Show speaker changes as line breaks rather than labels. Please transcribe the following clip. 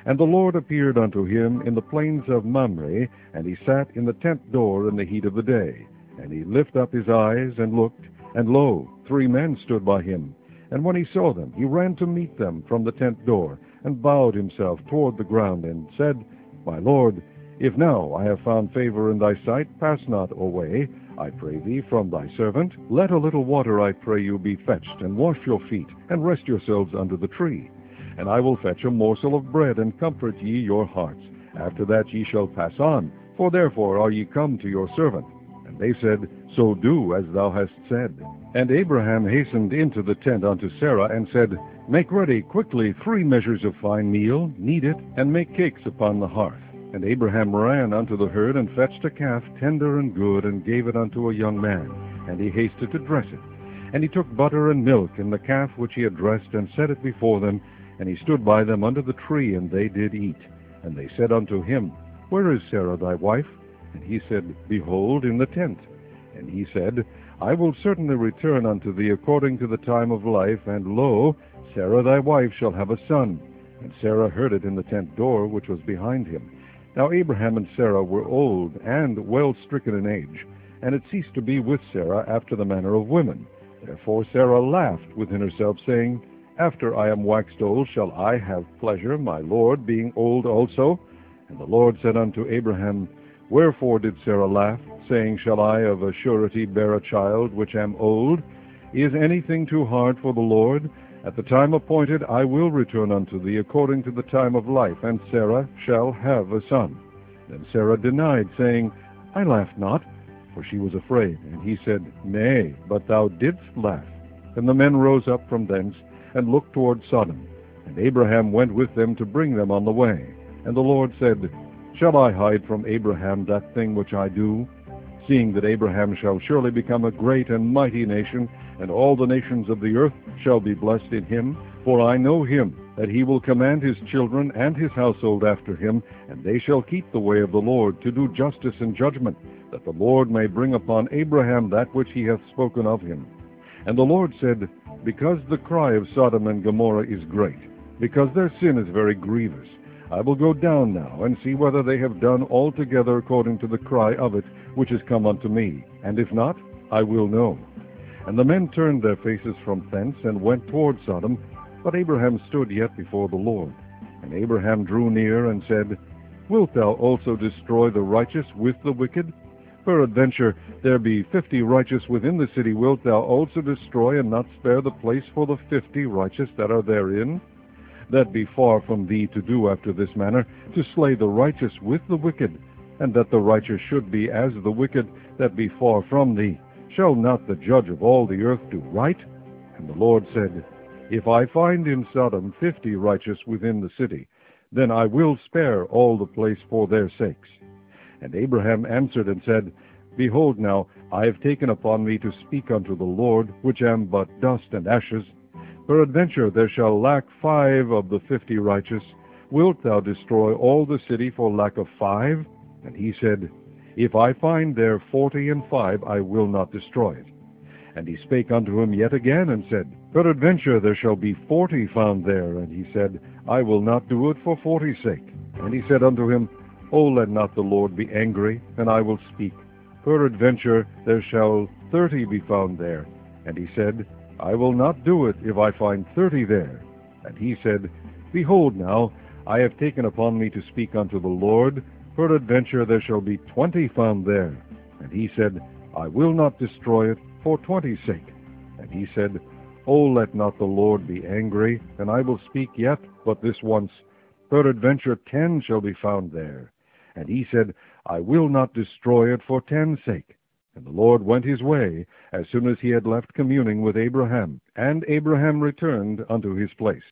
And the Lord appeared unto him in the plains of Mamre, and he sat in the tent door in the heat of the day. And he lifted up his eyes, and looked, and lo, 3 men stood by him. And when he saw them, he ran to meet them from the tent door, and bowed himself toward the ground, and said, My Lord, if now I have found favor in thy sight, pass not away, I pray thee, from thy servant. Let a little water, I pray you, be fetched, and wash your feet, and rest yourselves under the tree. And I will fetch a morsel of bread, and comfort ye your hearts. After that ye shall pass on, for therefore are ye come to your servant. And they said, So do as thou hast said. And Abraham hastened into the tent unto Sarah, and said, Make ready quickly 3 measures of fine meal, knead it, and make cakes upon the hearth. And Abraham ran unto the herd, and fetched a calf tender and good, and gave it unto a young man. And he hasted to dress it. And he took butter and milk, and the calf which he had dressed, and set it before them. And he stood by them under the tree, and they did eat. And they said unto him, Where is Sarah thy wife? And he said, Behold, in the tent. And he said, I will certainly return unto thee according to the time of life, and lo, Sarah thy wife shall have a son. And Sarah heard it in the tent door which was behind him. Now Abraham and Sarah were old, and well stricken in age, and it ceased to be with Sarah after the manner of women. Therefore Sarah laughed within herself, saying, After I am waxed old, shall I have pleasure, my Lord, being old also? And the Lord said unto Abraham, Wherefore did Sarah laugh, saying, Shall I of a surety bear a child, which am old? Is anything too hard for the Lord? At the time appointed I will return unto thee according to the time of life, and Sarah shall have a son. Then Sarah denied, saying, I laughed not, for she was afraid. And he said, Nay, but thou didst laugh. And the men rose up from thence, and looked toward Sodom. And Abraham went with them to bring them on the way. And the Lord said, Shall I hide from Abraham that thing which I do? Seeing that Abraham shall surely become a great and mighty nation, and all the nations of the earth shall be blessed in him. For I know him, that he will command his children and his household after him, and they shall keep the way of the Lord, to do justice and judgment, that the Lord may bring upon Abraham that which he hath spoken of him. And the Lord said, Because the cry of Sodom and Gomorrah is great, because their sin is very grievous, I will go down now, and see whether they have done altogether according to the cry of it, which is come unto me. And if not, I will know. And the men turned their faces from thence, and went toward Sodom. But Abraham stood yet before the Lord. And Abraham drew near, and said, Wilt thou also destroy the righteous with the wicked? Peradventure there be 50 righteous within the city. Wilt thou also destroy, and not spare the place for the 50 righteous that are therein? That be far from thee to do after this manner, to slay the righteous with the wicked, and that the righteous should be as the wicked, that be far from thee. Shall not the judge of all the earth do right? And the Lord said, If I find in Sodom 50 righteous within the city, then I will spare all the place for their sakes. And Abraham answered and said, Behold now, I have taken upon me to speak unto the Lord, which am but dust and ashes. Peradventure there shall lack 5 of the 50 righteous. Wilt thou destroy all the city for lack of 5? And he said, If I find there 40 and 5, I will not destroy it. And he spake unto him yet again, and said, Peradventure there shall be 40 found there. And he said, I will not do it for 40's sake. And he said unto him, O let not the Lord be angry, and I will speak. Peradventure there shall 30 be found there. And he said, I will not do it if I find 30 there. And he said, Behold now, I have taken upon me to speak unto the Lord. Peradventure there shall be 20 found there. And he said, I will not destroy it for 20's sake. And he said, O let not the Lord be angry, and I will speak yet but this once. Peradventure 10 shall be found there. And he said, I will not destroy it for 10's sake. And the Lord went his way, as soon as he had left communing with Abraham. And Abraham returned unto his place.